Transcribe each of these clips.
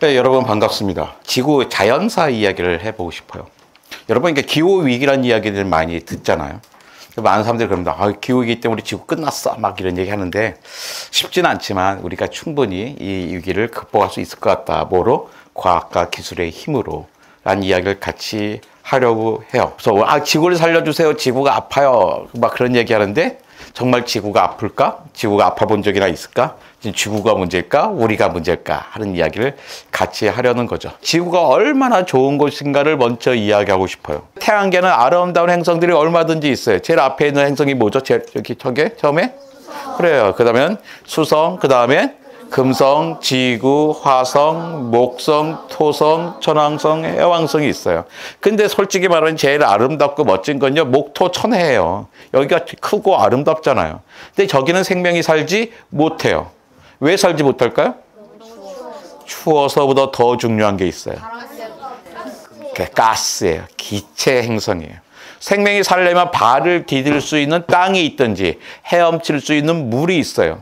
네, 여러분 반갑습니다. 지구 자연사 이야기를 해보고 싶어요. 여러분 이게 기후위기라는 이야기들 많이 듣잖아요. 많은 사람들이 그럽니다. 기후위기 때문에 우리 지구 끝났어 막 이런 얘기 하는데 쉽지는 않지만 우리가 충분히 이 위기를 극복할 수 있을 것 같다. 뭐로? 과학과 기술의 힘으로 라는 이야기를 같이 하려고 해요. 그래서 지구를 살려주세요. 지구가 아파요. 막 그런 얘기 하는데 정말 지구가 아플까? 지구가 아파 본 적이나 있을까? 지구가 문제일까? 우리가 문제일까? 하는 이야기를 같이 하려는 거죠. 지구가 얼마나 좋은 곳인가를 먼저 이야기하고 싶어요. 태양계는 아름다운 행성들이 얼마든지 있어요. 제일 앞에 있는 행성이 뭐죠? 저게 처음에? 그래요. 그 다음엔 수성, 그 다음에 금성, 지구, 화성, 목성, 토성, 천왕성, 해왕성이 있어요. 근데 솔직히 말하면 제일 아름답고 멋진 건요, 목토천해예요. 여기가 크고 아름답잖아요. 근데 저기는 생명이 살지 못해요. 왜 살지 못할까요? 추워서보다 더 중요한 게 있어요. 가스예요. 기체 행성이에요. 생명이 살려면 발을 디딜 수 있는 땅이 있든지 헤엄칠 수 있는 물이 있어야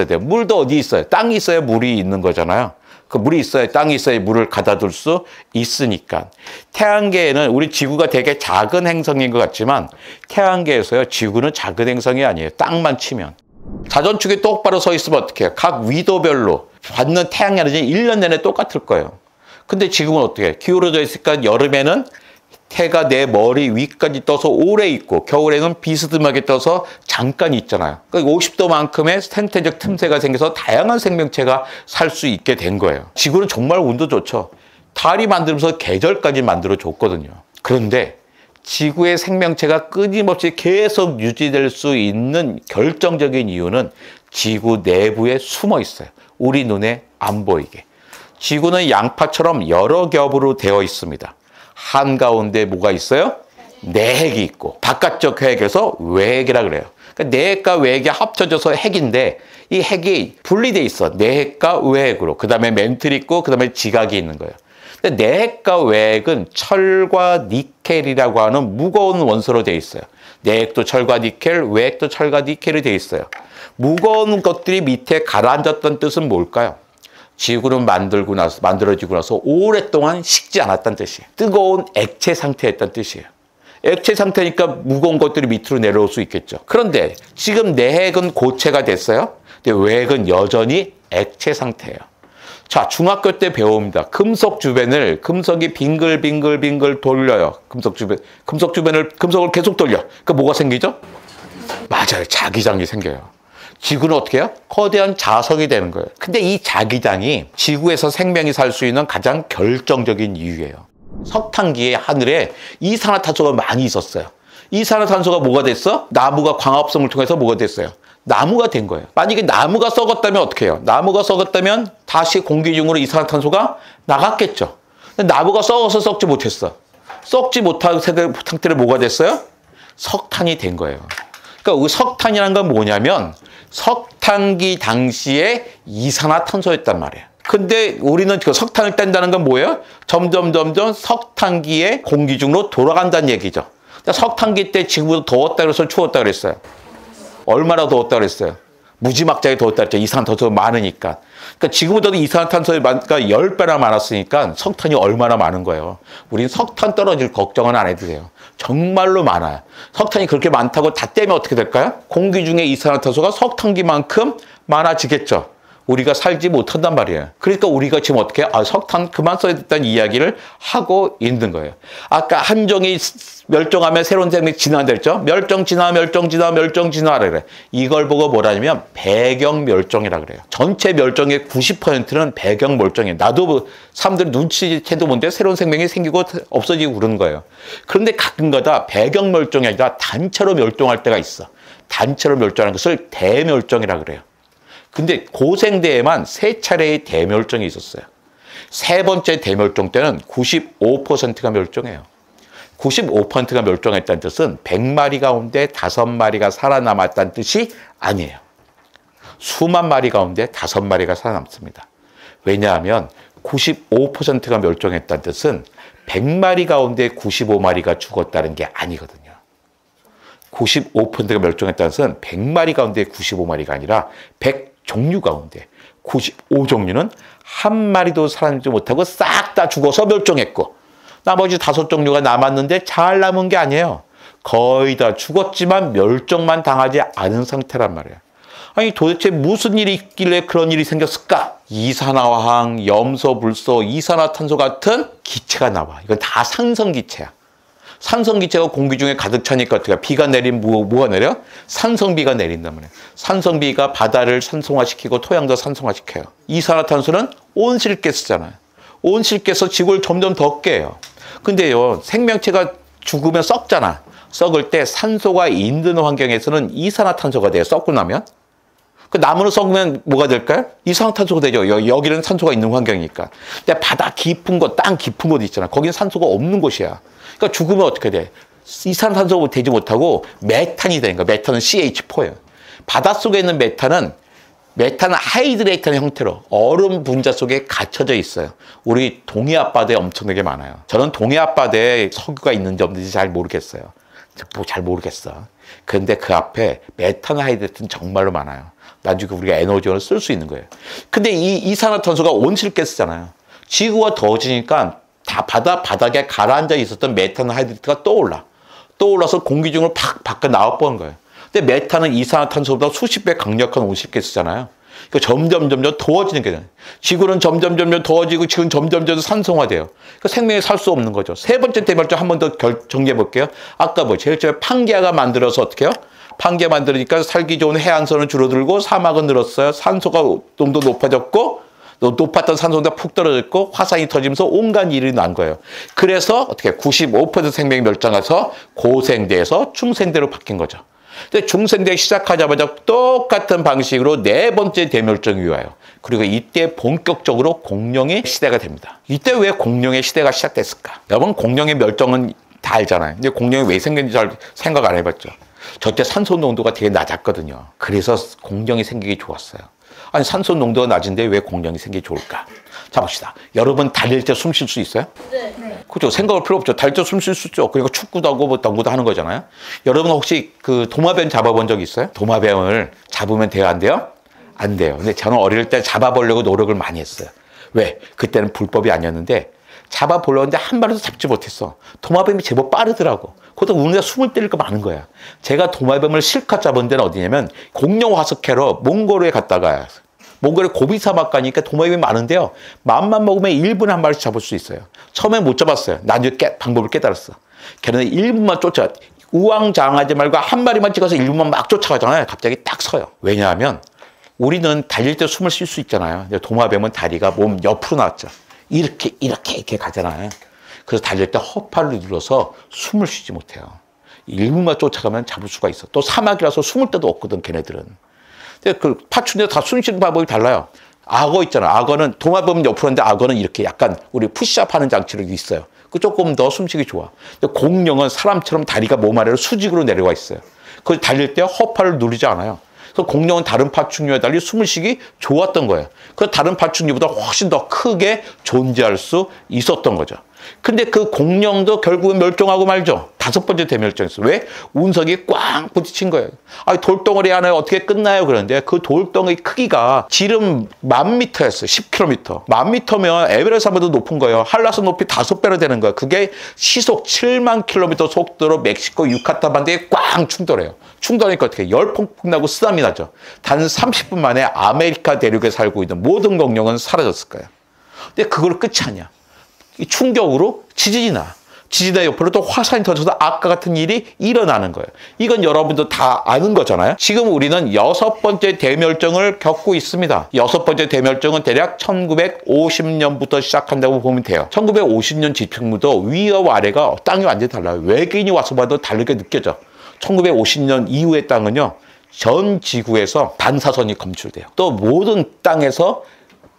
돼요. 물도 어디 있어요? 땅이 있어야 물이 있는 거잖아요. 그 물이 있어야 땅이 있어야 물을 가다 둘 수 있으니까. 태양계에는 우리 지구가 되게 작은 행성인 것 같지만 태양계에서요, 지구는 작은 행성이 아니에요. 땅만 치면. 자전축에 똑바로 서 있으면 어떻게 해요? 각 위도별로 받는 태양 에너지는 1년 내내 똑같을 거예요. 근데 지금은 어떻게 해요? 기울어져 있으니까 여름에는 해가 내 머리 위까지 떠서 오래 있고 겨울에는 비스듬하게 떠서 잠깐 있잖아요. 그러니까 50도만큼의 생태적 틈새가 생겨서 다양한 생명체가 살 수 있게 된 거예요. 지구는 정말 운도 좋죠. 달이 만들면서 계절까지 만들어줬거든요. 그런데 지구의 생명체가 끊임없이 계속 유지될 수 있는 결정적인 이유는 지구 내부에 숨어 있어요. 우리 눈에 안 보이게. 지구는 양파처럼 여러 겹으로 되어 있습니다. 한가운데 뭐가 있어요? 내핵이 있고 바깥쪽 핵에서 외핵이라 그래요. 그러니까 내핵과 외핵이 합쳐져서 핵인데 이 핵이 분리돼 있어. 내핵과 외핵으로. 그 다음에 멘틀이 있고 그 다음에 지각이 있는 거예요. 근데 내핵과 외핵은 철과 니켈이라고 하는 무거운 원소로 되어 있어요. 내핵도 철과 니켈, 외핵도 철과 니켈이 되어 있어요. 무거운 것들이 밑에 가라앉았던 뜻은 뭘까요? 지구는 만들어지고 나서 오랫동안 식지 않았다는 뜻이에요. 뜨거운 액체 상태였다는 뜻이에요. 액체 상태니까 무거운 것들이 밑으로 내려올 수 있겠죠. 그런데 지금 내핵은 고체가 됐어요. 근데 외핵은 여전히 액체 상태예요. 자, 중학교 때 배웁니다. 금속이 빙글빙글 돌려요. 금속을 계속 돌려. 그러니까 뭐가 생기죠? 맞아요. 자기장이 생겨요. 지구는 어떻게 해요? 거대한 자석이 되는 거예요. 근데 이 자기장이 지구에서 생명이 살 수 있는 가장 결정적인 이유예요. 석탄기에 하늘에 이산화탄소가 많이 있었어요. 이산화탄소가 뭐가 됐어? 나무가 광합성을 통해서 뭐가 됐어요? 나무가 된 거예요. 만약에 나무가 썩었다면 어떻게 해요? 나무가 썩었다면 다시 공기 중으로 이산화탄소가 나갔겠죠. 근데 나무가 썩어서 썩지 못했어. 썩지 못한 상태로 뭐가 됐어요? 석탄이 된 거예요. 그러니까 석탄이라는 건 뭐냐면 석탄기 당시에 이산화탄소였단 말이에요. 근데 우리는 그 석탄을 뗀다는 건 뭐예요? 점점 석탄기의 공기 중으로 돌아간다는 얘기죠. 그러니까 석탄기 때 지구보다 더웠다 그래서 추웠다 그랬어요. 얼마나 더웠다 그랬어요? 무지막지하게 더웠다 그랬죠. 이산화탄소가 많으니까. 그러니까 지구보다도 이산화탄소가 10배나 많았으니까 석탄이 얼마나 많은 거예요. 우린 석탄 떨어질 걱정은 안 해도 돼요. 정말로 많아요. 석탄이 그렇게 많다고 다 떼면 어떻게 될까요? 공기 중에 이산화탄소가 석탄기만큼 많아지겠죠. 우리가 살지 못한단 말이에요. 그러니까 우리가 지금 어떻게 석탄 그만 써야 됐다는 이야기를 하고 있는 거예요. 아까 한 종이 멸종하면 새로운 생명이 진화한다 그랬죠? 멸종 진화 그래. 이걸 보고 뭐라냐면 배경멸종이라 그래요. 전체 멸종의 90%는 배경멸종이에요. 나도 사람들 눈치채도 뭔데 새로운 생명이 생기고 없어지고 그러는 거예요. 그런데 가끔가다 배경멸종이 아니라 단체로 멸종할 때가 있어. 단체로 멸종하는 것을 대멸종이라 그래요. 근데 고생대에만 3차례의 대멸종이 있었어요. 세 번째 대멸종 때는 95%가 멸종해요. 95%가 멸종했다는 뜻은 100마리 가운데 5마리가 살아남았다는 뜻이 아니에요. 수만 마리 가운데 5마리가 살아남습니다. 왜냐하면 95%가 멸종했다는 뜻은 100마리 가운데 95마리가 죽었다는 게 아니거든요. 95%가 멸종했다는 것은 100마리 가운데 95마리가 아니라 100종류 가운데 95종류는 한 마리도 살아남지 못하고 싹 다 죽어서 멸종했고, 나머지 5종류가 남았는데 잘 남은 게 아니에요. 거의 다 죽었지만 멸종만 당하지 않은 상태란 말이에요. 아니 도대체 무슨 일이 있길래 그런 일이 생겼을까? 이산화황, 염소, 불소, 이산화탄소 같은 기체가 나와. 이건 다 산성기체야. 산성기체가 공기 중에 가득 차니까 어떻게 비가 내리면 뭐가 내려? 산성비가 내린단 말이에요. 산성비가 바다를 산성화시키고 토양도 산성화시켜요. 이산화탄소는 온실가스잖아요. 온실가스 지구를 점점 덥게 해요. 근데요, 생명체가 죽으면 썩잖아. 썩을 때 산소가 있는 환경에서는 이산화탄소가 돼요. 썩고 나면. 그 나무는 썩으면 뭐가 될까요? 이산화탄소가 되죠. 여기는 산소가 있는 환경이니까. 근데 바다 깊은 곳, 땅 깊은 곳 있잖아. 거기는 산소가 없는 곳이야. 그러니까 죽으면 어떻게 돼? 이산화탄소가 되지 못하고 메탄이 되는 거야. 메탄은 CH4예요. 바닷속에 있는 메탄은 하이드레이트한 형태로 얼음 분자 속에 갇혀져 있어요. 우리 동해앞바다에 엄청나게 많아요. 저는 동해앞바다에 석유가 있는지 없는지 잘 모르겠어요. 잘 모르겠어. 그런데 그 앞에 메탄 하이드레이트는 정말로 많아요. 나중에 우리가 에너지원을 쓸 수 있는 거예요. 근데 이 이산화탄소가 온실가스잖아요. 지구가 더워지니까 다 바닥에 가라앉아 있었던 메탄 하이드레이트가 떠올라서 공기 중으로 팍 밖에 나와버린 거예요. 근데 메탄은 이산화탄소보다 수십 배 강력한 온실가스잖아요. 그러니까 점점 더워지는 게 돼요. 지구는 점점 더워지고 지구는 점점 산성화돼요. 그러니까 생명이 살 수 없는 거죠. 세 번째 대멸종 한 번 더 정리해 볼게요. 아까 제일 처음에 판게아가 만들어서 어떻게 해요? 판게아 만들으니까 살기 좋은 해안선은 줄어들고 사막은 늘었어요. 산소가 농도 높아졌고, 높았던 산소가 푹 떨어졌고, 화산이 터지면서 온갖 일이 난 거예요. 그래서 어떻게 95% 생명이 멸종해서 고생대에서 중생대로 바뀐 거죠. 근데 중생대 시작하자마자 똑같은 방식으로 네 번째 대멸종이 와요. 그리고 이때 본격적으로 공룡의 시대가 됩니다. 이때 왜 공룡의 시대가 시작됐을까? 여러분 공룡의 멸종은 다 알잖아요. 근데 공룡이 왜 생겼는지 잘 생각 안 해봤죠. 저때 산소 농도가 되게 낮았거든요. 그래서 공룡이 생기기 좋았어요. 아니 산소 농도가 낮은데 왜 공룡이 생기기 좋을까? 자 봅시다. 여러분 달릴 때 숨 쉴 수 있어요? 네. 그렇죠. 생각할 필요 없죠. 달릴 때 숨 쉴 수 있죠. 그러니까 축구도 하고 뭐 농구도 하는 거잖아요. 여러분 혹시 그 도마뱀 잡아본 적 있어요? 도마뱀을 잡으면 돼요? 안 돼요? 안 돼요. 근데 저는 어릴 때 잡아보려고 노력을 많이 했어요. 왜? 그때는 불법이 아니었는데 잡아보려고 했는데 한 마리도 잡지 못했어. 도마뱀이 제법 빠르더라고. 그것도 우리가 숨을 때릴 거 많은 거야. 제가 도마뱀을 실컷 잡은 데는 어디냐면 공룡 화석캐러 몽골에 갔다가 몽골에 고비 사막 가니까 도마뱀이 많은데요. 맘만 먹으면 1분에 한 마리씩 잡을 수 있어요. 처음에 못 잡았어요. 나중에 방법을 깨달았어. 걔네들 1분만 쫓아. 우왕좌왕하지 말고 한 마리만 찍어서 1분만 막 쫓아가잖아요. 갑자기 딱 서요. 왜냐하면 우리는 달릴 때 숨을 쉴 수 있잖아요. 근데 도마뱀은 다리가 몸 옆으로 나왔죠. 이렇게 가잖아요. 그래서 달릴 때 허파를 눌러서 숨을 쉬지 못해요. 1분만 쫓아가면 잡을 수가 있어. 또 사막이라서 숨을 데도 없거든, 걔네들은. 근데 그 파충류 다 숨 쉬는 방법이 달라요. 악어 있잖아. 악어는 도마뱀은 옆으로 하는데 악어는 이렇게 약간 우리 푸시업 하는 장치로 있어요. 그 조금 더 숨쉬기 좋아. 근데 공룡은 사람처럼 다리가 몸 아래로 수직으로 내려와 있어요. 그래서 달릴 때 허파를 누르지 않아요. 그래서 공룡은 다른 파충류에 달리 숨을 쉬기 좋았던 거예요. 그래서 다른 파충류보다 훨씬 더 크게 존재할 수 있었던 거죠. 근데 그 공룡도 결국은 멸종하고 말죠. 5번째 대멸종이었어요. 왜? 운석이 꽝 부딪힌 거예요. 아, 돌덩어리 안에 어떻게 끝나요? 그런데 그 돌덩어리 크기가 지름 10,000m였어요. 10km. 10,000m면 에베레스트보다 높은 거예요. 한라산 높이 5배로 되는 거예요. 그게 시속 7만 킬로미터 속도로 멕시코 유카탄 반도에 꽝 충돌해요. 충돌하니까 어떻게 열풍풍 나고 쓰나미 나죠. 단 30분 만에 아메리카 대륙에 살고 있는 모든 공룡은 사라졌을 거예요. 근데 그걸 끝이 아니야. 이 충격으로 지진이 나. 지진의 옆으로 또 화산이 터져서 아까 같은 일이 일어나는 거예요. 이건 여러분도 다 아는 거잖아요. 지금 우리는 6번째 대멸종을 겪고 있습니다. 6번째 대멸종은 대략 1950년부터 시작한다고 보면 돼요. 1950년 지평무도 위와 아래가 땅이 완전히 달라요. 외계인이 와서 봐도 다르게 느껴져. 1950년 이후의 땅은요, 전 지구에서 반사선이 검출돼요. 또 모든 땅에서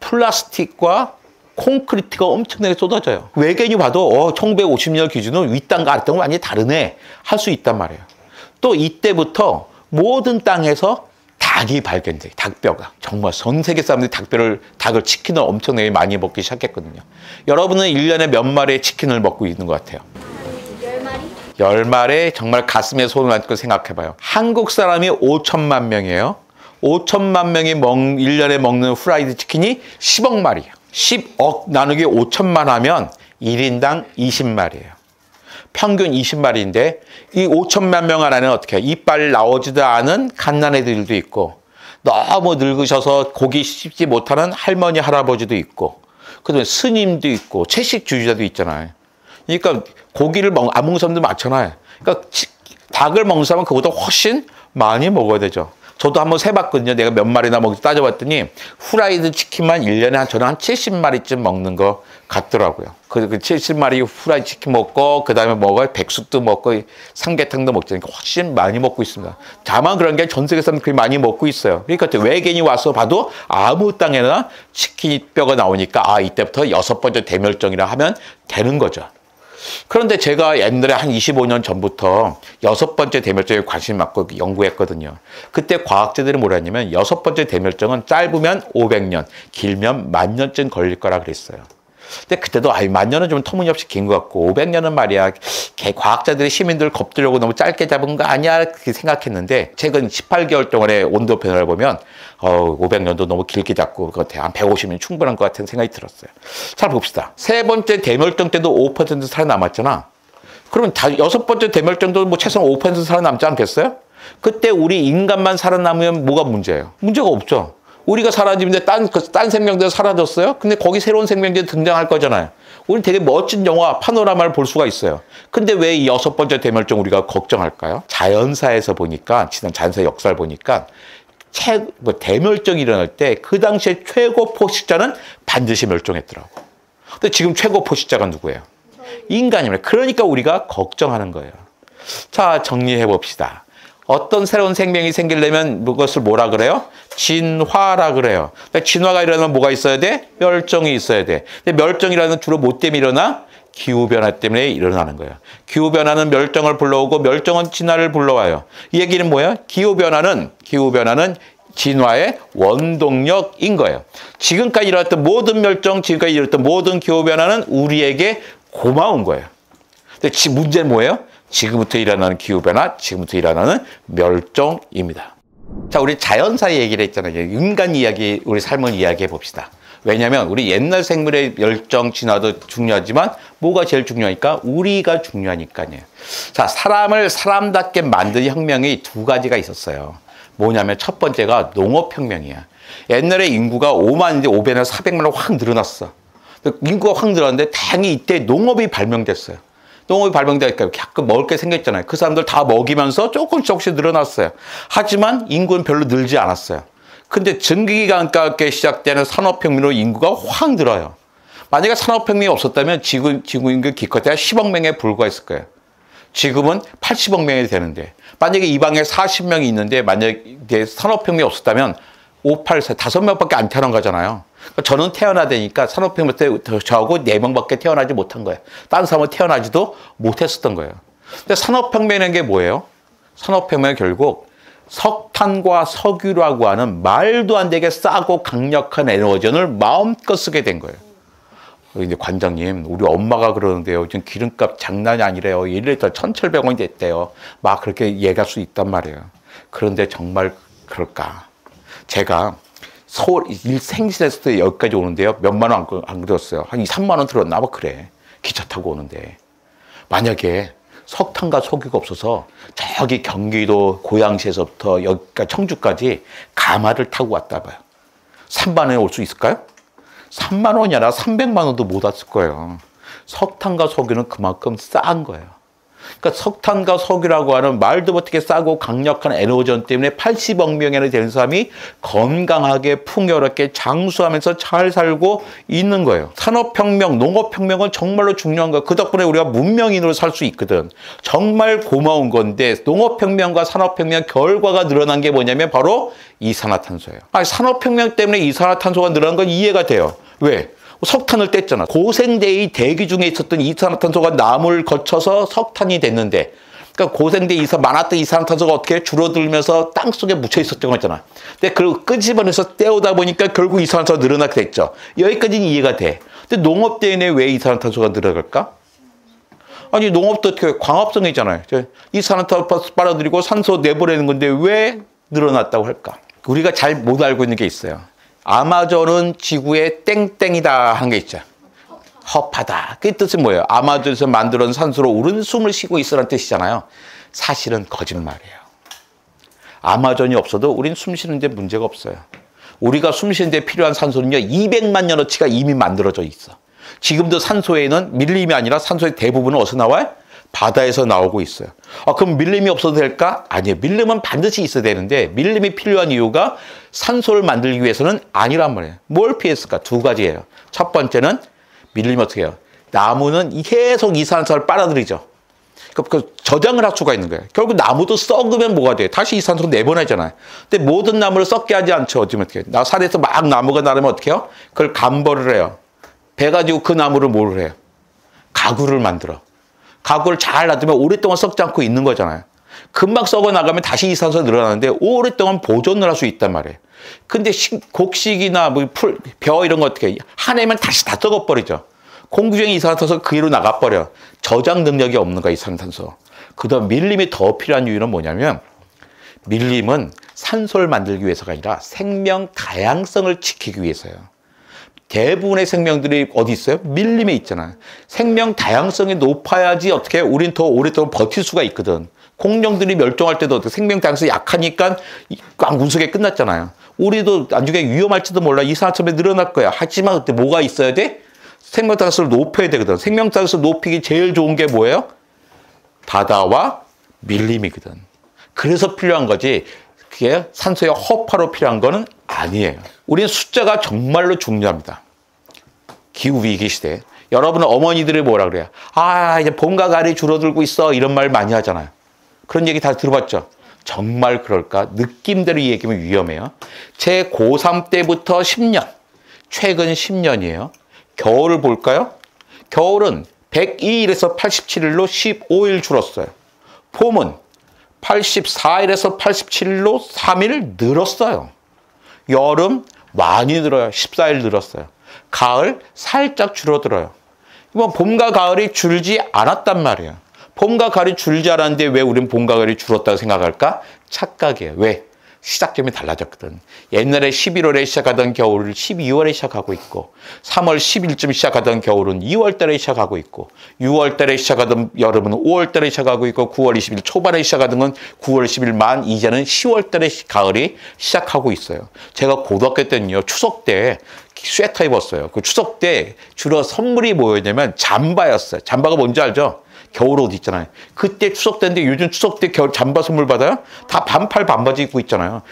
플라스틱과 콘크리트가 엄청나게 쏟아져요. 외계인이 봐도 1950년 기준은 윗땅과 아랫땅은 완전히 다르네 할 수 있단 말이에요. 또 이때부터 모든 땅에서 닭이 발견돼요. 닭뼈가. 정말 전 세계 사람들이 닭을 치킨을 엄청나게 많이 먹기 시작했거든요. 여러분은 1년에 몇 마리의 치킨을 먹고 있는 것 같아요? 열말에 정말 가슴에 손을 얹고 생각해봐요. 한국 사람이 5천만 명이에요. 5천만 명이 1년에 먹는 후라이드 치킨이 10억 마리예요. 10억 나누기 5천만 하면 1인당 20마리예요. 평균 20마리인데 이 5천만 명 안에는 어떻게 해요? 이빨 나오지도 않은 갓난애들도 있고 너무 늙으셔서 고기 씹지 못하는 할머니, 할아버지도 있고 그다음에 스님도 있고 채식주의자도 있잖아요. 그러니까 고기를 안 먹는 사람도 많잖아요. 그러니까 닭을 먹는 사람은 그보다 훨씬 많이 먹어야 되죠. 저도 한번 세봤거든요. 내가 몇 마리나 먹을지 따져봤더니 후라이드 치킨만 1년에 저는 한 70마리쯤 먹는 거 같더라고요. 그 70마리 후라이드 치킨 먹고 그다음에 먹어요. 백숙도 먹고 삼계탕도 먹자니까 훨씬 많이 먹고 있습니다. 다만 그런 게 전 세계 사람들이 많이 먹고 있어요. 그러니까 외계인이 와서 봐도 아무 땅에나 치킨 뼈가 나오니까 이때부터 6번째 대멸종이라 하면 되는 거죠. 그런데 제가 옛날에 한 25년 전부터 6번째 대멸종에 관심 갖고 연구했거든요. 그때 과학자들이 뭐라 했냐면 6번째 대멸종은 짧으면 500년, 길면 1000년쯤 걸릴 거라 그랬어요. 근데 그때도 10,000년은 좀 터무니없이 긴 것 같고 500년은 말이야 과학자들이 시민들 겁들려고 너무 짧게 잡은 거 아니야 그렇게 생각했는데 최근 18개월 동안의 온도 변화를 보면 500년도 너무 길게 잡고 한 150년 충분한 것 같은 생각이 들었어요. 자 봅시다. 세 번째 대멸종 때도 5% 살아남았잖아. 그러면 6번째 대멸종도 뭐 최소한 5% 살아남지 않겠어요? 그때 우리 인간만 살아남으면 뭐가 문제예요? 문제가 없죠. 우리가 사라지는데 딴 생명들 사라졌어요? 근데 거기 새로운 생명들이 등장할 거잖아요. 우리 되게 멋진 영화 파노라마를 볼 수가 있어요. 근데 왜 이 6번째 대멸종 우리가 걱정할까요? 자연사에서 보니까 지난 자연사 역사를 보니까 대멸종이 일어날 때 그 당시에 최고 포식자는 반드시 멸종했더라고. 근데 지금 최고 포식자가 누구예요? 인간입니다. 그러니까 우리가 걱정하는 거예요. 자, 정리해 봅시다. 어떤 새로운 생명이 생기려면 그것을 뭐라 그래요? 진화라 그래요. 그러니까 진화가 일어나면 뭐가 있어야 돼? 멸종이 있어야 돼. 근데 멸종이라는 주로 뭐 때문에 일어나? 기후변화 때문에 일어나는 거예요. 기후변화는 멸종을 불러오고 멸종은 진화를 불러와요. 이 얘기는 뭐예요? 기후변화는 진화의 원동력인 거예요. 지금까지 일어났던 모든 멸종, 지금까지 일어났던 모든 기후변화는 우리에게 고마운 거예요. 근데 문제는 뭐예요? 지금부터 일어나는 기후변화, 지금부터 일어나는 멸종입니다. 자, 우리 자연사 얘기를 했잖아요. 인간 이야기, 우리 삶을 이야기해 봅시다. 왜냐하면 우리 옛날 생물의 멸종, 진화도 중요하지만 뭐가 제일 중요하니까? 우리가 중요하니까요. 자, 사람을 사람답게 만든 혁명이 두 가지가 있었어요. 뭐냐면 첫 번째가 농업혁명이야. 옛날에 인구가 5만인데 500에서 400만으로 확 늘어났어. 인구가 확 늘었는데 다행히 이때 농업이 발명됐어요. 농업이 발명되니까 가끔 먹을 게 생겼잖아요. 그 사람들 다 먹이면서 조금씩 늘어났어요. 하지만 인구는 별로 늘지 않았어요. 근데 전기기관 가깝게 시작되는 산업혁명으로 인구가 확 늘어요. 만약에 산업혁명이 없었다면 지구 인구 기껏해야 10억 명에 불과했을 거예요. 지금은 80억 명이 되는데 만약에 이 방에 40명이 있는데 만약에 산업혁명이 없었다면 5명밖에 안 태어난 거잖아요. 저는 태어나다니까 산업혁명 때 저하고 4명밖에 태어나지 못한 거예요. 다른 사람은 태어나지도 못했었던 거예요. 근데 산업혁명이라는 게 뭐예요? 산업혁명은 결국 석탄과 석유라고 하는 말도 안 되게 싸고 강력한 에너지를 마음껏 쓰게 된 거예요. 근데 관장님, 우리 엄마가 그러는데요. 지금 기름값 장난이 아니래요. 1리터 1,700원이 됐대요. 막 그렇게 얘기할 수 있단 말이에요. 그런데 정말 그럴까? 제가 서울 생신했을 때 여기까지 오는데요. 몇만 원 안 들었어요. 한 2, 3만 원 들었나 봐 그래. 기차 타고 오는데. 만약에 석탄과 석유가 없어서 저기 경기도 고양시에서부터 여기까지 청주까지 가마를 타고 왔다 봐요. 3만 원에 올 수 있을까요? 3만 원이 아니라 300만 원도 못 왔을 거예요. 석탄과 석유는 그만큼 싼 거예요. 그러니까 석탄과 석유라고 하는 말도 못하게 싸고 강력한 에너지원 때문에 80억 명이나 되는 사람이 건강하게 풍요롭게 장수하면서 잘 살고 있는 거예요. 산업혁명, 농업혁명은 정말로 중요한 거예요. 그 덕분에 우리가 문명인으로 살 수 있거든. 정말 고마운 건데 농업혁명과 산업혁명 결과가 늘어난 게 뭐냐면 바로 이산화탄소예요. 산업혁명 때문에 이산화탄소가 늘어난 건 이해가 돼요. 왜? 석탄을 뗐잖아. 고생대의 대기 중에 있었던 이산화탄소가 나무를 거쳐서 석탄이 됐는데, 그러니까 고생대에 많았던 이산화탄소가 어떻게 줄어들면서 땅속에 묻혀 있었던 거잖아. 근데 그걸 끄집어내서 떼오다 보니까 결국 이산화탄소가 늘어나게 됐죠. 여기까지는 이해가 돼. 근데 농업 때문에 왜 이산화탄소가 늘어갈까? 아니 농업도 어떻게 광합성이잖아요. 이산화탄소 빨아들이고 산소 내보내는 건데 왜 늘어났다고 할까? 우리가 잘 못 알고 있는 게 있어요. 아마존은 지구의 땡땡이다 한 게 있죠. 허파다. 그 뜻은 뭐예요? 아마존에서 만들어낸 산소로 우리는 숨을 쉬고 있으라는 뜻이잖아요. 사실은 거짓말이에요. 아마존이 없어도 우린 숨 쉬는 데 문제가 없어요. 우리가 숨 쉬는 데 필요한 산소는요, 200만 년어치가 이미 만들어져 있어. 지금도 산소에는 밀림이 아니라 산소의 대부분은 어디서 나와요? 바다에서 나오고 있어요. 그럼 밀림이 없어도 될까? 아니에요. 밀림은 반드시 있어야 되는데 밀림이 필요한 이유가 산소를 만들기 위해서는 아니란 말이에요. 뭘 피했을까? 두 가지예요. 첫 번째는 밀림이 어떻게 해요? 나무는 계속 이산화탄소를 빨아들이죠. 그 저장을 할 수가 있는 거예요. 결국 나무도 썩으면 뭐가 돼요? 다시 이산화탄소 내보내잖아요. 근데 모든 나무를 썩게 하지 않죠. 어쩌면 어떻게 해요? 산에서 막 나무가 나르면 어떻게 해요? 그걸 감벌을 해요. 베가지고 그 나무를 뭘 해요? 가구를 만들어. 가구를 잘 놔두면 오랫동안 썩지 않고 있는 거잖아요. 금방 썩어 나가면 다시 이산화탄소가 늘어나는데 오랫동안 보존을 할 수 있단 말이에요. 근데 곡식이나 뭐 풀, 벼 이런 거 어떻게 해요? 한 해면 다시 다 썩어버리죠. 공기중에 이산화탄소가 그 위로 나가버려. 저장 능력이 없는 거야, 이산화탄소. 그다음 밀림이 더 필요한 이유는 뭐냐면 밀림은 산소를 만들기 위해서가 아니라 생명 다양성을 지키기 위해서예요. 대부분의 생명들이 어디 있어요? 밀림에 있잖아요. 생명 다양성이 높아야지 어떻게 우린 더 오랫동안 버틸 수가 있거든. 공룡들이 멸종할 때도 어떻게 생명 다양성이 약하니까 꽝군속에 끝났잖아요. 우리도 나중에 위험할지도 몰라. 이산화탄소가 늘어날 거야. 하지만 그때 뭐가 있어야 돼? 생명 다양성을 높여야 되거든. 생명 다양성을 높이기 제일 좋은 게 뭐예요? 바다와 밀림이거든. 그래서 필요한 거지. 그게 산소의 허파로 필요한 거는 아니에요. 우리는 숫자가 정말로 중요합니다. 기후위기 시대에. 여러분은 어머니들이 뭐라 그래요? 이제 봄과 가을이 줄어들고 있어. 이런 말 많이 하잖아요. 그런 얘기 다 들어봤죠? 정말 그럴까? 느낌대로 얘기하면 위험해요. 제 고3 때부터 10년, 최근 10년이에요. 겨울을 볼까요? 겨울은 102일에서 87일로 15일 줄었어요. 봄은 84일에서 87일로 3일 늘었어요. 여름 많이 늘어요. 14일 늘었어요. 가을 살짝 줄어들어요. 이건 봄과 가을이 줄지 않았단 말이에요. 봄과 가을이 줄지 않았는데 왜 우린 봄과 가을이 줄었다고 생각할까? 착각이에요. 왜? 시작점이 달라졌거든. 옛날에 11월에 시작하던 겨울을 12월에 시작하고 있고 3월 10일쯤 시작하던 겨울은 2월 달에 시작하고 있고 6월 달에 시작하던 여름은 5월 달에 시작하고 있고 9월 20일 초반에 시작하던 건 9월 10일 만 이제는 10월 달에 가을이 시작하고 있어요. 제가 고등학교 때는요. 추석 때 스웨터 입었어요. 그 추석 때 주로 선물이 뭐였냐면 잠바였어요. 잠바가 뭔지 알죠? 겨울옷 있잖아요. 그때 추석 때인데 요즘 추석 때 겨울 잠바 선물 받아요? 다 반팔 반바지 입고 있잖아요.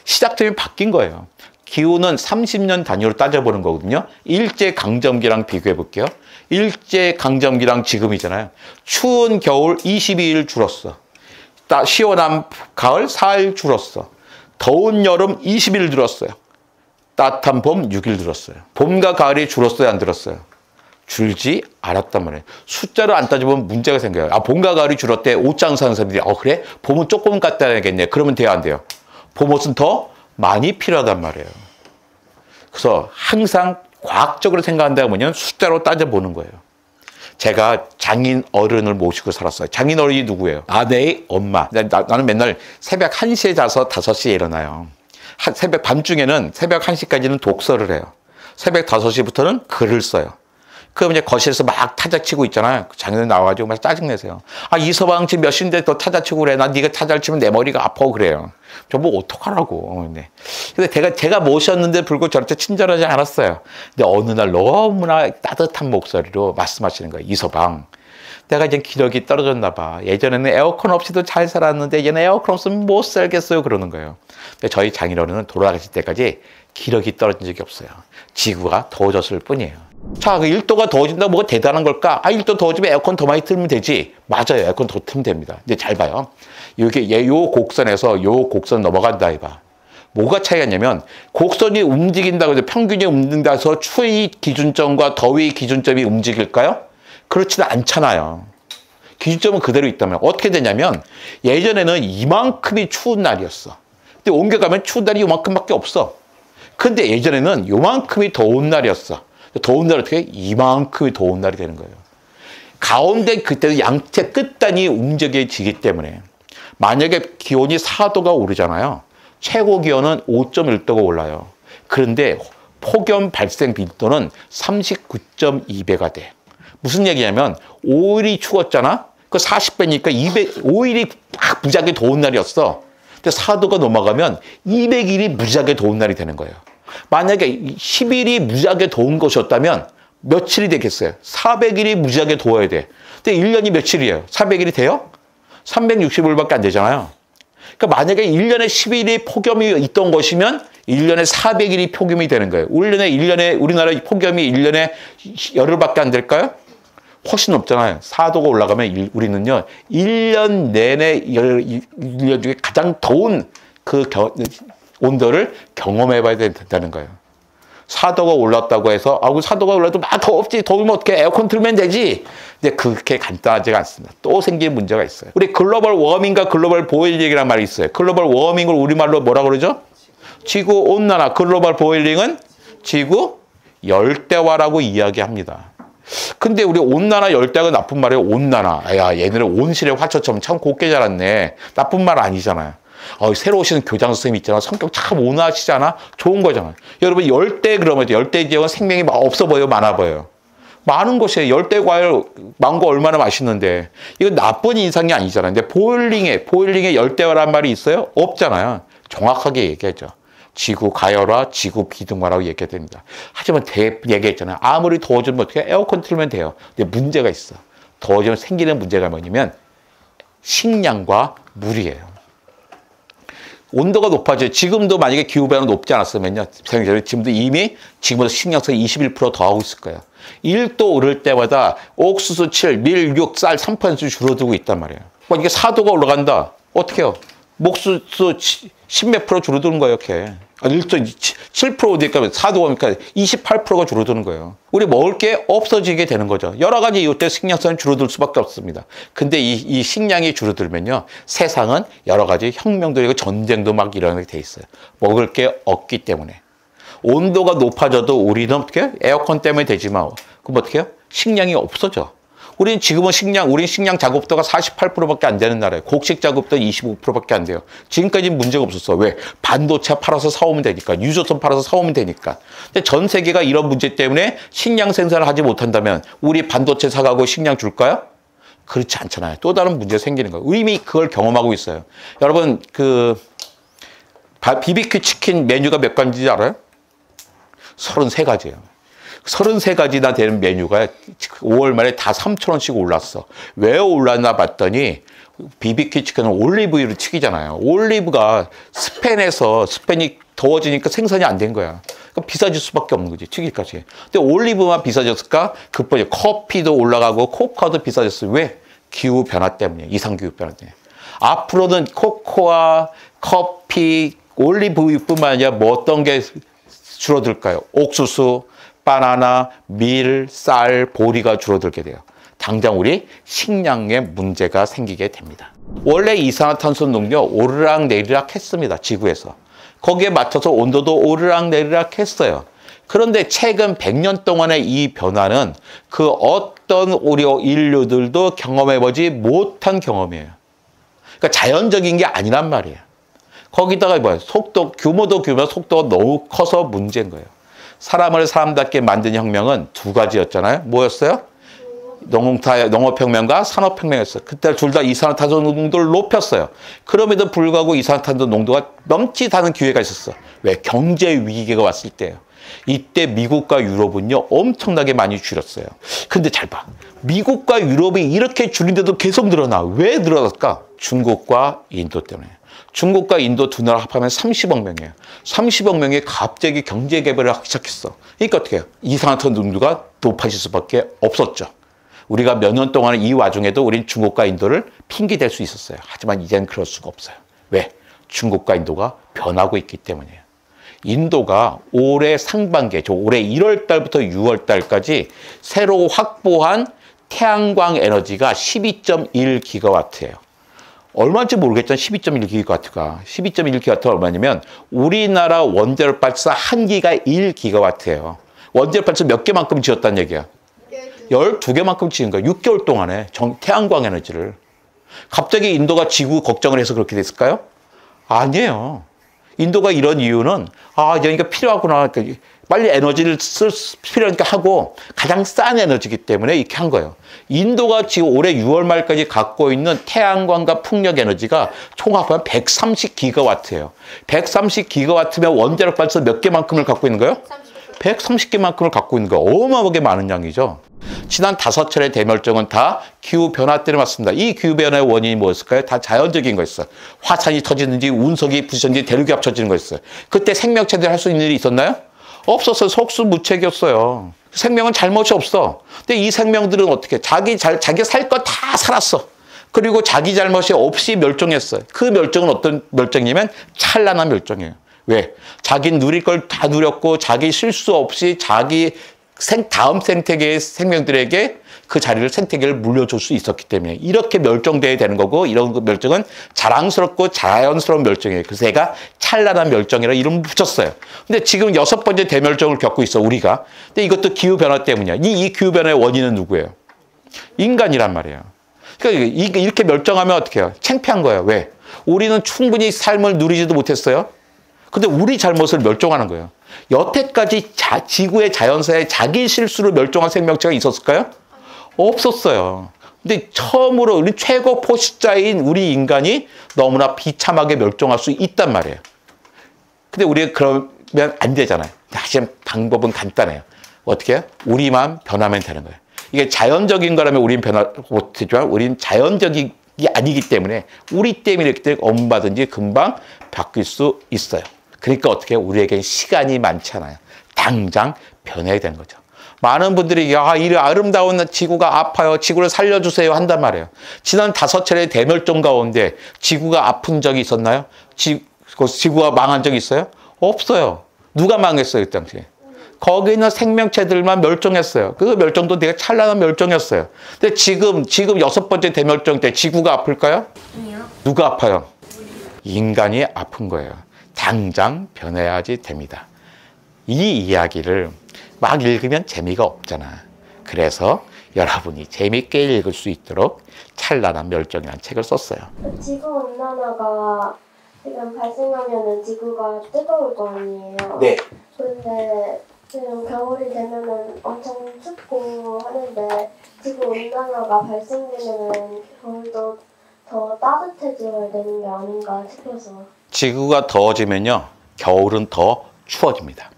시작점이 바뀐 거예요. 기후는 30년 단위로 따져보는 거거든요. 일제강점기랑 비교해 볼게요. 일제강점기랑 지금이잖아요. 추운 겨울 22일 줄었어. 시원한 가을 4일 줄었어. 더운 여름 20일 늘었어요. 따뜻한 봄 6일 늘었어요. 봄과 가을이 줄었어요, 안 늘었어요? 줄지 않았단 말이에요. 숫자로 안 따져보면 문제가 생겨요. 봄과 가을이 줄었대. 옷장 사는 사람들이 그래? 봄은 조금 갖다 야겠네. 그러면 돼요, 안 돼요? 봄옷은 더 많이 필요하단 말이에요. 그래서 항상 과학적으로 생각한다고 하면 숫자로 따져보는 거예요. 제가 장인 어른을 모시고 살았어요. 장인 어른이 누구예요? 아내의 엄마. 나는 맨날 새벽 1시에 자서 5시에 일어나요. 새벽 밤중에는 새벽 1시까지는 독서를 해요. 새벽 5시부터는 글을 써요. 그럼 이제 거실에서 막 타자치고 있잖아요. 장인어른 나와가지고 막 짜증내세요. 이서방 지금 몇 시인데 또 타자치고 그래. 난 네가 타자를 치면 내 머리가 아파 그래요. 저 뭐 어떡하라고. 네. 근데 제가 모셨는데 불구하고 저한테 친절하지 않았어요. 근데 어느 날 너무나 따뜻한 목소리로 말씀하시는 거예요. 이서방. 내가 이제 기력이 떨어졌나 봐. 예전에는 에어컨 없이도 잘 살았는데 이제는 에어컨 없으면 못 살겠어요. 그러는 거예요. 근데 저희 장인어른은 돌아가실 때까지 기력이 떨어진 적이 없어요. 지구가 더워졌을 뿐이에요. 자, 그 1도가 더워진다고 뭐가 대단한 걸까? 1도 더워지면 에어컨 더 많이 틀면 되지. 맞아요. 에어컨 더 틀면 됩니다. 근데 잘 봐요. 이게 요 곡선에서 요 곡선 넘어간다 해봐. 뭐가 차이가 있냐면 곡선이 움직인다고 해서 평균이 움직인다 해서 추위 기준점과 더위 기준점이 움직일까요? 그렇지는 않잖아요. 기준점은 그대로 있다면 어떻게 되냐면 예전에는 이만큼이 추운 날이었어. 근데 옮겨가면 추운 날이 요만큼밖에 없어. 근데 예전에는 요만큼이 더운 날이었어. 더운 날은 어떻게 해? 이만큼이 더운 날이 되는 거예요. 가운데 그때는 양체 끝단이 움직여지기 때문에 만약에 기온이 4도가 오르잖아요. 최고 기온은 5.1도가 올라요. 그런데 폭염 발생 빈도는 39.2배가 돼. 무슨 얘기냐면 5일이 추웠잖아. 그 40배니까 5일이 막 무지하게 더운 날이었어. 근데 4도가 넘어가면 200일이 무지하게 더운 날이 되는 거예요. 만약에 10일이 무지하게 더운 것이었다면 며칠이 되겠어요? 400일이 무지하게 더워야 돼. 근데 1년이 며칠이에요? 400일이 돼요? 365일밖에 안 되잖아요. 그러니까 만약에 1년에 10일이 폭염이 있던 것이면 1년에 400일이 폭염이 되는 거예요. 우리나라 폭염이 1년에 열흘밖에 안 될까요? 훨씬 높잖아요. 4도가 올라가면 우리는요, 1년 내내 1년 중에 가장 더운 그 온도를 경험해 봐야 된다는 거예요. 4도가 올랐다고 해서, 4도가 올라도 막 더웠지, 더우면 어떻게 에어컨 틀면 되지? 근데 그렇게 간단하지가 않습니다. 또 생긴 문제가 있어요. 우리 글로벌 워밍과 글로벌 보일링이라는 말이 있어요. 글로벌 워밍을 우리말로 뭐라 그러죠? 지구 온난화. 글로벌 보일링은 지구 열대화라고 이야기합니다. 근데 우리 온난화, 열대화가 나쁜 말이에요. 온난화. 야, 얘네는 온실의 화초처럼 참 곱게 자랐네. 나쁜 말 아니잖아요. 새로 오시는 교장 선생님 있잖아. 성격 참 온화하시잖아. 좋은 거잖아. 여러분, 열대 그러면 열대 지역은 생명이 없어 보여, 많아 보여요? 많은 곳이에요. 열대 과일, 망고 얼마나 맛있는데. 이건 나쁜 인상이 아니잖아요. 근데 보일링에 열대화란 말이 있어요? 없잖아요. 정확하게 얘기하죠. 지구 가열화, 지구 비등화라고 얘기해야 됩니다. 하지만 얘기했잖아요. 아무리 더워지면 어떻게 에어컨 틀면 돼요. 근데 문제가 있어. 더워지면 생기는 문제가 뭐냐면 식량과 물이에요. 온도가 높아져요. 지금도 만약에 기후변화 높지 않았으면요. 지금도 이미 지금보다 식량성이 21% 더 하고 있을 거예요. 1도 오를 때마다 옥수수 7, 밀 6, 쌀 3% 줄어들고 있단 말이에요. 이게 4도가 올라간다. 어떻게 해요? 목수수 10몇 프로 줄어드는 거예요, 이렇게. 1.7% 되니까 4도 오니까 28%가 줄어드는 거예요. 우리 먹을 게 없어지게 되는 거죠. 여러 가지 이유 때문에 식량성이 줄어들 수밖에 없습니다. 근데 이 식량이 줄어들면요, 세상은 여러 가지 혁명도 있고 전쟁도 막 일어나게 돼 있어요. 먹을 게 없기 때문에. 온도가 높아져도 우리는 어떻게 해요? 에어컨 때문에 되지만, 그럼 어떻게 해요? 식량이 없어져. 우린 식량 자급도가 48%밖에 안 되는 나라예요. 곡식 자급도 25%밖에 안 돼요. 지금까지 문제가 없었어. 왜? 반도체 팔아서 사오면 되니까. 유조선 팔아서 사오면 되니까. 근데 전 세계가 이런 문제 때문에 식량 생산을 하지 못한다면 우리 반도체 사가고 식량 줄까요? 그렇지 않잖아요. 또 다른 문제가 생기는 거예요. 이미 그걸 경험하고 있어요. 여러분, BBQ 치킨 메뉴가 몇 가지인지 알아요? 33가지예요. 33가지나 되는 메뉴가 5월 말에 다 3,000원씩 올랐어. 왜 올랐나 봤더니 BBQ 치킨은 올리브유를 튀기잖아요. 올리브가 스페인이 더워지니까 생산이 안 된 거야. 그러니까 비싸질 수밖에 없는 거지, 튀기까지. 근데 올리브만 비싸졌을까? 그뿐이야. 커피도 올라가고 코코아도 비싸졌어요. 왜? 기후변화 때문에, 이상기후 변화 때문에. 앞으로는 코코아, 커피, 올리브유뿐만 아니라 뭐 어떤 게 줄어들까요? 옥수수, 바나나, 밀, 쌀, 보리가 줄어들게 돼요. 당장 우리 식량에 문제가 생기게 됩니다. 원래 이산화탄소 농도 오르락내리락 했습니다. 지구에서. 거기에 맞춰서 온도도 오르락내리락 했어요. 그런데 최근 100년 동안의 이 변화는 그 어떤 우리 인류들도 경험해보지 못한 경험이에요. 그러니까 자연적인 게 아니란 말이에요. 거기다가 뭐야? 규모도 속도가 너무 커서 문제인 거예요. 사람을 사람답게 만든 혁명은 두 가지였잖아요. 뭐였어요? 농업혁명과 산업혁명이었어요. 그때 둘 다 이산화탄소 농도를 높였어요. 그럼에도 불구하고 이산화탄소 농도가 넘치다는 기회가 있었어. 왜? 경제 위기가 왔을 때예요. 이때 미국과 유럽은요, 엄청나게 많이 줄였어요. 근데 잘 봐. 미국과 유럽이 이렇게 줄인데도 계속 늘어나. 왜 늘어났을까? 중국과 인도 때문에. 중국과 인도 두 나라 합하면 30억 명이에요. 30억 명이 갑자기 경제 개발을 하기 시작했어. 그러니까 어떻게 해요? 이산화탄소 농도가 높아질 수밖에 없었죠. 우리가 몇 년 동안 이 와중에도 우린 중국과 인도를 핑계댈 수 있었어요. 하지만 이제는 그럴 수가 없어요. 왜? 중국과 인도가 변하고 있기 때문이에요. 인도가 올해 상반기에, 올해 1월 달부터 6월 달까지 새로 확보한 태양광 에너지가 12.1기가와트예요. 얼마인지 모르겠지만 12.1기가와트가 12.1기가와트가 얼마냐면 우리나라 원자력 발사 1기가 1기가와트예요. 원자력 발사 몇 개만큼 지었다는 얘기야? 12개만큼 지은 거예요. 6개월 동안에 태양광 에너지를. 갑자기 인도가 지구 걱정을 해서 그렇게 됐을까요? 아니에요. 인도가 이런 이유는 여기가 필요하구나. 빨리 에너지를 쓸 필요하니까 하고 가장 싼 에너지이기 때문에 이렇게 한 거예요. 인도가 지금 올해 6월 말까지 갖고 있는 태양광과 풍력 에너지가 총 합하면 130기가와트예요. 130기가와트면 원자력 발전 몇 개만큼을 갖고 있는 거예요? 130개만큼을 갖고 있는 거예요. 어마어마하게 많은 양이죠. 지난 5차례 대멸종은 다 기후변화 때문에 왔습니다. 이 기후변화의 원인이 뭐였을까요? 다 자연적인 거였어요. 화산이 터지는지 운석이 부서지는지 대륙이 합쳐지는 거였어요. 그때 생명체들이 할 수 있는 일이 있었나요? 없었어요. 속수무책이었어요. 생명은 잘못이 없어. 근데 이 생명들은 어떻게 자기 살 거 다 살았어. 그리고 자기 잘못이 없이 멸종했어요. 그 멸종은 어떤 멸종이냐면 찬란한 멸종이에요. 왜? 자기 누릴 걸 다 누렸고 자기 실수 없이 자기 다음 생태계의 생명들에게 그 자리를 생태계를 물려줄 수 있었기 때문에 이렇게 멸종돼야 되는 거고, 이런 멸종은 자랑스럽고 자연스러운 멸종이에요. 그래서 얘가 찬란한 멸종이라 이름을 붙였어요. 근데 지금 6번째 대멸종을 겪고 있어, 우리가. 근데 이것도 기후변화 때문이야. 이 기후변화의 원인은 누구예요? 인간이란 말이에요. 그러니까 이렇게 멸종하면 어떻게 해요? 창피한 거예요. 왜? 우리는 충분히 삶을 누리지도 못했어요. 근데 우리 잘못을 멸종하는 거예요. 여태까지 지구의 자연사에 자기 실수로 멸종한 생명체가 있었을까요? 없었어요. 근데 처음으로 우리 최고 포식자인 우리 인간이 너무나 비참하게 멸종할 수 있단 말이에요. 근데 우리가 그러면 안 되잖아요. 사실 방법은 간단해요. 어떻게 해요? 우리만 변하면 되는 거예요. 이게 자연적인 거라면 우린 변화 못하지만 우린 자연적이 아니기 때문에 우리 때문에 이렇기 때문에 얼마든지 금방 바뀔 수 있어요. 그러니까 어떻게 해요? 우리에겐 시간이 많지 않아요. 당장 변해야 되는 거죠. 많은 분들이 이 아름다운 지구가 아파요. 지구를 살려주세요 한단 말이에요. 지난 5차례 대멸종 가운데 지구가 아픈 적이 있었나요? 지구가 망한 적이 있어요? 없어요. 누가 망했어요, 그 당시에? 거기 있는 생명체들만 멸종했어요. 그 멸종도 되게 찬란한 멸종이었어요. 근데 지금 6번째 대멸종 때 지구가 아플까요? 아니요. 누가 아파요? 인간이 아픈 거예요. 당장 변해야지 됩니다. 이 이야기를 막 읽으면 재미가 없잖아. 그래서 여러분이 재미있게 읽을 수 있도록 찬란한 멸종이라는 책을 썼어요. 지구온난화가 지금 발생하면은 지구가 뜨거울 거 아니에요? 네. 그런데 지금 겨울이 되면은 엄청 춥고 하는데 지구온난화가 발생되면은 겨울도 더 따뜻해져야 되는 게 아닌가 싶어서. 지구가 더워지면요, 겨울은 더 추워집니다.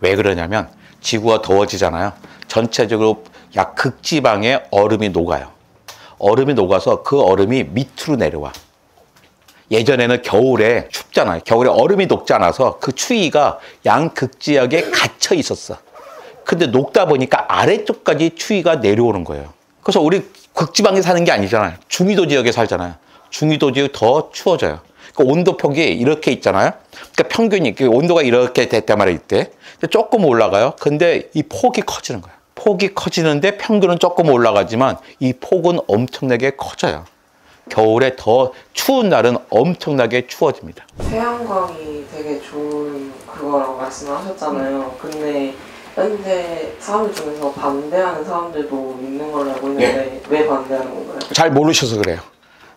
왜 그러냐면 지구가 더워지잖아요. 전체적으로 약 극지방에 얼음이 녹아요. 얼음이 녹아서 그 얼음이 밑으로 내려와. 예전에는 겨울에 춥잖아요. 겨울에 얼음이 녹지 않아서 그 추위가 양극지역에 갇혀 있었어. 근데 녹다 보니까 아래쪽까지 추위가 내려오는 거예요. 그래서 우리 극지방에 사는 게 아니잖아요. 중위도 지역에 살잖아요. 중위도 지역 더 추워져요. 그러니까 온도폭이 이렇게 있잖아요. 그러니까 평균이 온도가 이렇게 됐단 말이에요. 이때 조금 올라가요. 근데 이 폭이 커지는 거예요. 폭이 커지는데 평균은 조금 올라가지만 이 폭은 엄청나게 커져요. 겨울에 더 추운 날은 엄청나게 추워집니다. 태양광이 되게 좋은 그거라고 말씀하셨잖아요. 근데 현재 사람들 중에서 반대하는 사람들도 있는 걸로 알고 있는데 왜 반대하는 건가요? 잘 모르셔서 그래요.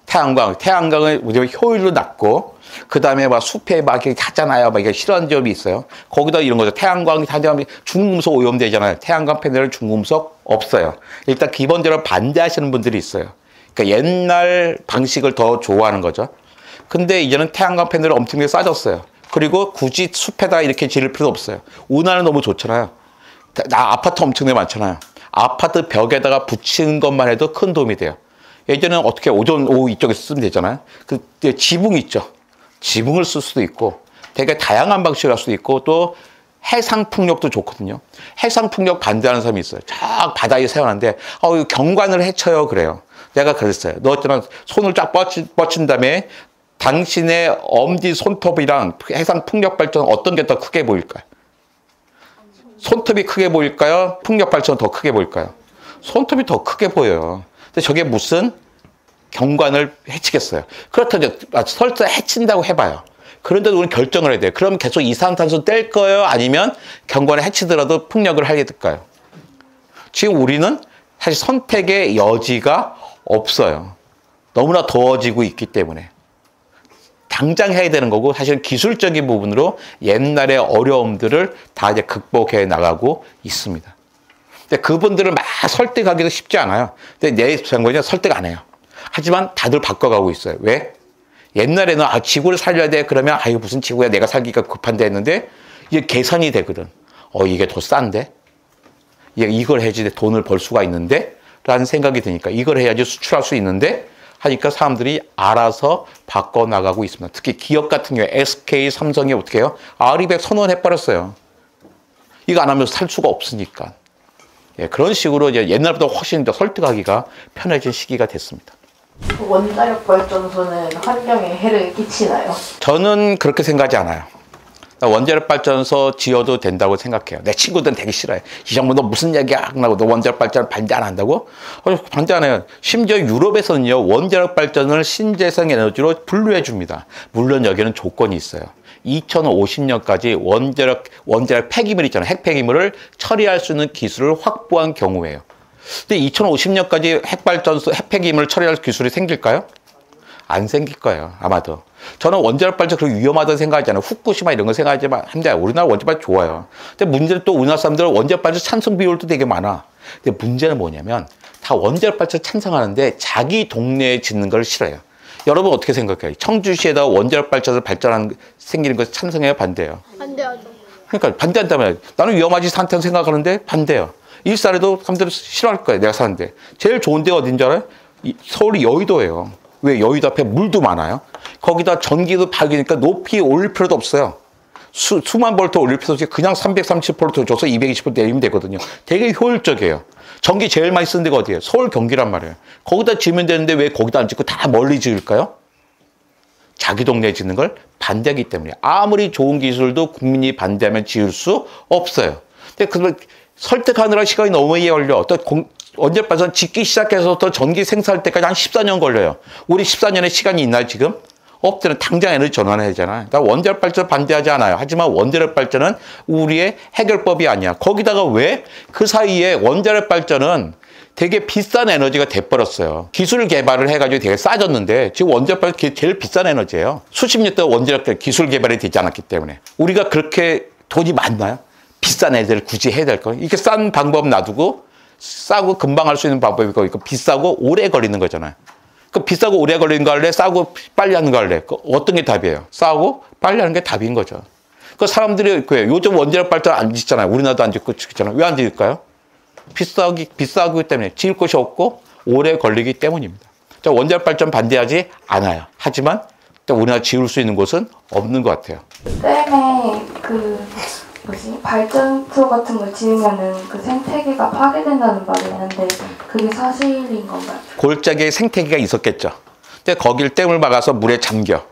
태양광은 우리가 효율도 낮고, 그 다음에 막 숲에 막 이렇게 하잖아요. 막 이게 싫어하는 점이 있어요. 거기다 이런 거죠. 태양광이 다되면 중금속 오염되잖아요. 태양광 패널은 중금속 없어요. 일단 기본적으로 반대하시는 분들이 있어요. 그러니까 옛날 방식을 더 좋아하는 거죠. 근데 이제는 태양광 패널이 엄청나게 싸졌어요. 그리고 굳이 숲에다 이렇게 지를 필요도 없어요. 운하는 너무 좋잖아요. 아파트 엄청나게 많잖아요. 아파트 벽에다가 붙이는 것만 해도 큰 도움이 돼요. 예전에는 어떻게 오후 이쪽에서 쓰면 되잖아요. 그 지붕 있죠. 지붕을 쓸 수도 있고 되게 다양한 방식을 할 수도 있고, 또 해상풍력도 좋거든요. 해상풍력 반대하는 사람이 있어요. 쫙 바다에 세워놨는데 경관을 해쳐요 그래요. 내가 그랬어요. 너 있잖아, 손을 쫙 뻗친 다음에 당신의 엄지 손톱이랑 해상풍력 발전 어떤 게 더 크게 보일까요? 손톱이 크게 보일까요? 풍력 발전은 더 크게 보일까요? 손톱이 더 크게 보여요. 근데 저게 무슨 경관을 해치겠어요. 그렇다면 설사 해친다고 해봐요. 그런데도 우리는 결정을 해야 돼요. 그럼 계속 이산화탄소 뗄 거예요? 아니면 경관을 해치더라도 풍력을 하게 될까요? 지금 우리는 사실 선택의 여지가 없어요. 너무나 더워지고 있기 때문에. 당장 해야 되는 거고 사실 기술적인 부분으로 옛날의 어려움들을 다 이제 극복해 나가고 있습니다. 근데 그분들을 막 설득하기도 쉽지 않아요. 근데 내 생각에는 설득 안 해요. 하지만 다들 바꿔가고 있어요. 왜? 옛날에는 지구를 살려야 돼. 그러면 이거 무슨 지구야? 내가 살기가 급한데 했는데 이게 계산이 되거든. 이게 더 싼데? 이걸 해야지 돈을 벌 수가 있는데? 라는 생각이 드니까 이걸 해야지 수출할 수 있는데? 하니까 사람들이 알아서 바꿔나가고 있습니다. 특히 기업 같은 경우에 SK, 삼성이 어떻게 해요? 아리백 선언해버렸어요. 이거 안 하면 살 수가 없으니까. 그런 식으로 이제 옛날보다 훨씬 더 설득하기가 편해진 시기가 됐습니다. 원자력 발전소는 환경에 해를 끼치나요? 저는 그렇게 생각하지 않아요. 원자력 발전소 지어도 된다고 생각해요. 내 친구들은 되게 싫어해. 이 정부 너 무슨 얘기야? 너 원자력 발전 반대 안 한다고? 반대 안 해요. 심지어 유럽에서는요, 원자력 발전을 신재생 에너지로 분류해 줍니다. 물론 여기는 조건이 있어요. 2050년까지 원자력 폐기물 있잖아요. 핵폐기물을 처리할 수 있는 기술을 확보한 경우에요. 근데 2050년까지 핵폐기물을 처리할 기술이 생길까요? 안 생길 거예요, 아마도. 저는 원자력 발전 그렇게 위험하다고 생각하지 않아요. 후쿠시마 이런 거 생각하지만 한데 우리나라 원자력 발전 좋아요. 근데 문제는 또 우리나라 사람들은 원자력 발전 찬성 비율도 되게 많아. 근데 문제는 뭐냐면 다 원자력 발전 찬성하는데 자기 동네에 짓는 걸 싫어해요. 여러분 어떻게 생각해요? 청주시에다 원자력 발전을 생기는 것을 찬성해요, 반대해요? 반대하죠. 그러니까 반대한다면 나는 위험하지 않다고 생각하는데 반대해요. 일산에도 사람들이 싫어할 거예요, 내가 사는데. 제일 좋은 데가 어딘지 알아요? 서울이 여의도예요. 왜? 여의도 앞에 물도 많아요. 거기다 전기도 밝으니까 높이 올릴 필요도 없어요. 수만 볼트 올릴 필요 없이 그냥 330볼트 줘서 220볼트 내리면 되거든요. 되게 효율적이에요. 전기 제일 많이 쓰는 데가 어디예요? 서울 경기란 말이에요. 거기다 지으면 되는데 왜 거기다 안 짓고 다 멀리 지을까요? 자기 동네에 짓는 걸 반대하기 때문에. 아무리 좋은 기술도 국민이 반대하면 지을 수 없어요. 근데 그걸 설득하느라 시간이 너무 오래 걸려. 원자력 발전 짓기 시작해서부터 전기 생산할 때까지 한 14년 걸려요. 우리 14년의 시간이 있나요, 지금? 없대는 당장 에너지 전환해야 되잖아요. 나 원자력 발전 반대하지 않아요. 하지만 원자력 발전은 우리의 해결법이 아니야. 거기다가 왜? 그 사이에 원자력 발전은 되게 비싼 에너지가 돼버렸어요. 기술 개발을 해가지고 되게 싸졌는데 지금 원자력 발전 제일 비싼 에너지예요. 수십 년 동안 원자력 기술 개발이 되지 않았기 때문에. 우리가 그렇게 돈이 많나요? 비싼 애들 굳이 해야 될 거. 이렇게 싼 방법 놔두고 싸고 금방 할 수 있는 방법이고 이거 비싸고 오래 걸리는 거잖아요. 그 비싸고 오래 걸리는 거 할래? 싸고 빨리 하는 거 할래? 어떤 게 답이에요? 싸고 빨리 하는 게 답인 거죠. 그 사람들이 요즘 원자력 발전 안 짓잖아요. 우리나라도 안 짓고 짓잖아요. 왜 안 짓을까요? 비싸기 때문에 지을 곳이 없고 오래 걸리기 때문입니다. 자, 원자력 발전 반대하지 않아요. 하지만 우리나라 지을 수 있는 곳은 없는 것 같아요. 댐에 발전소 같은 걸 지으면은 그 생태계가 파괴된다는 말이 있는데 그게 사실인 건가요? 골짜기에 생태계가 있었겠죠. 근데 거길 댐을 막아서 물에 잠겨.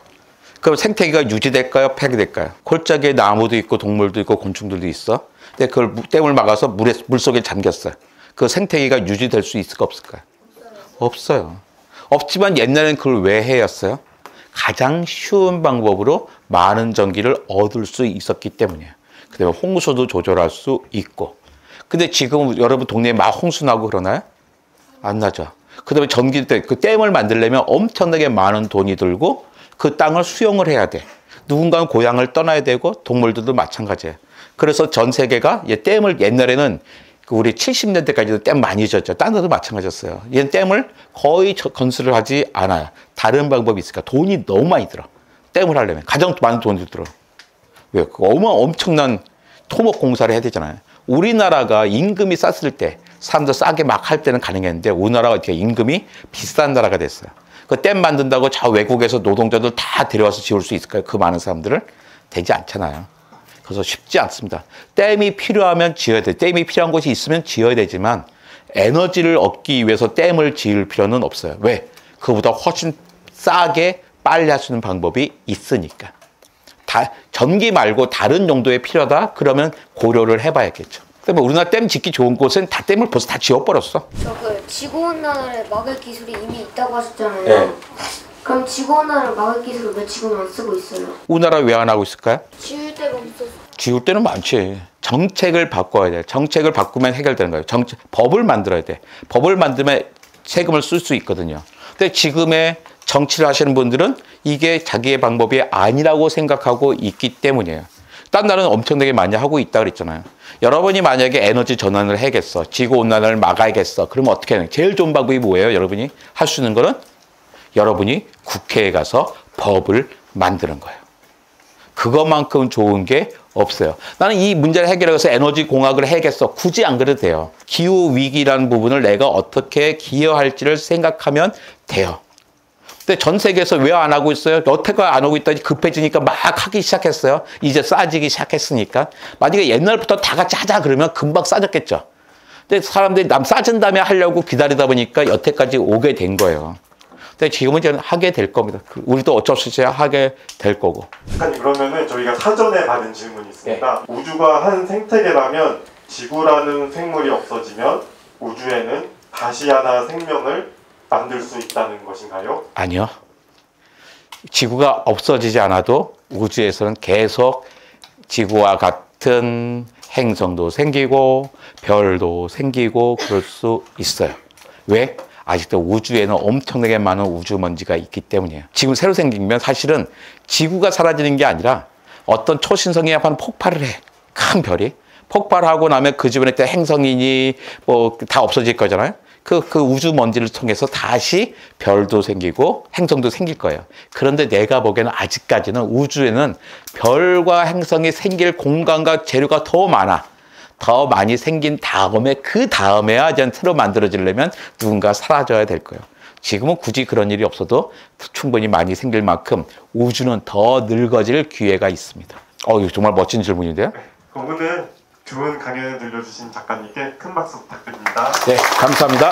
그럼 생태계가 유지될까요? 폐기될까요? 골짜기에 나무도 있고 동물도 있고 곤충들도 있어. 근데 그걸 댐을 막아서 물속에 잠겼어요. 그 생태계가 유지될 수 있을까 없을까요? 없어요. 없지만 옛날에는 그걸 왜 해였어요? 가장 쉬운 방법으로 많은 전기를 얻을 수 있었기 때문이에요. 그다음에 홍수도 조절할 수 있고. 근데 지금 여러분 동네에 막 홍수 나고 그러나요? 안 나죠. 그다음에 그 댐을 만들려면 엄청나게 많은 돈이 들고 그 땅을 수용을 해야 돼. 누군가는 고향을 떠나야 되고 동물들도 마찬가지예요. 그래서 전 세계가 댐을 옛날에는 우리 70년대까지도 댐 많이 졌죠. 딴 데도 마찬가지였어요. 얘는 댐을 거의 건설을 하지 않아요. 다른 방법이 있을까? 돈이 너무 많이 들어. 댐을 하려면 가장 많은 돈이 들어. 왜? 엄청난 토목 공사를 해야 되잖아요. 우리나라가 임금이 쌌을 때 사람들 싸게 막 할 때는 가능했는데 우리나라가 어떻게 임금이 비싼 나라가 됐어요. 그 댐 만든다고 저 외국에서 노동자들 다 데려와서 지을 수 있을까요? 그 많은 사람들을? 되지 않잖아요. 그래서 쉽지 않습니다. 댐이 필요하면 지어야 돼. 댐이 필요한 곳이 있으면 지어야 되지만 에너지를 얻기 위해서 댐을 지을 필요는 없어요. 왜? 그보다 훨씬 싸게 빨리 할 수 있는 방법이 있으니까. 전기 말고 다른 용도에 필요하다? 그러면 고려를 해봐야겠죠. 그다음에 우리나라 댐 짓기 좋은 곳은 다 댐을 벌써 다 지어버렸어. 그 지구온난화를 막을 기술이 이미 있다고 하셨잖아요. 네. 그럼 지구온난화를 막을 기술을 왜 지금 안 쓰고 있어요? 우리나라 왜 안 하고 있을까요? 지울 데가 없어서. 지울 때는 많지. 정책을 바꿔야 돼. 정책을 바꾸면 해결되는 거예요. 법을 만들어야 돼. 법을 만들면 세금을 쓸 수 있거든요. 근데 지금의 정치를 하시는 분들은 이게 자기의 방법이 아니라고 생각하고 있기 때문이에요. 딴 나라는 엄청나게 많이 하고 있다 그랬잖아요. 여러분이 만약에 에너지 전환을 해야겠어. 지구온난화를 막아야겠어. 그러면 어떻게 하는 거예요? 제일 좋은 방법이 뭐예요? 여러분이 할 수 있는 거는 여러분이 국회에 가서 법을 만드는 거예요. 그것만큼 좋은 게 없어요. 나는 이 문제를 해결하기 위해서 에너지 공학을 해야겠어. 굳이 안 그래도 돼요. 기후위기라는 부분을 내가 어떻게 기여할지를 생각하면 돼요. 근데 전 세계에서 왜 안 하고 있어요? 여태까지 안 하고 있다니 급해지니까 막 하기 시작했어요. 이제 싸지기 시작했으니까. 만약에 옛날부터 다 같이 하자 그러면 금방 싸졌겠죠. 근데 사람들이 남 싸진 다음에 하려고 기다리다 보니까 여태까지 오게 된 거예요. 근데 지금은 이제 하게 될 겁니다. 우리도 어쩔 수 없이 하게 될 거고. 작가님, 그러면은 저희가 사전에 받은 질문이 있습니다. 네. 우주가 한 생태계라면 지구라는 생물이 없어지면 우주에는 다시 하나 생명을 만들 수 있다는 것인가요? 아니요. 지구가 없어지지 않아도 우주에서는 계속 지구와 같은 행성도 생기고 별도 생기고 그럴 수 있어요. 왜? 아직도 우주에는 엄청나게 많은 우주먼지가 있기 때문이에요. 지금 새로 생기면 사실은 지구가 사라지는 게 아니라 어떤 초신성이 약간 폭발을 해. 큰 별이. 폭발하고 나면 그 주변에 있던 행성이니 뭐 다 없어질 거잖아요. 그 우주먼지를 통해서 다시 별도 생기고 행성도 생길 거예요. 그런데 내가 보기에는 아직까지는 우주에는 별과 행성이 생길 공간과 재료가 더 많아. 더 많이 생긴 다음에 그 다음에야 이제 새로 만들어지려면 누군가 사라져야 될 거예요. 지금은 굳이 그런 일이 없어도 충분히 많이 생길 만큼 우주는 더 늙어질 기회가 있습니다. 이거 정말 멋진 질문인데요. 네, 오늘 좋은 강연을 들려주신 작가님께 큰 박수 부탁드립니다. 네, 감사합니다.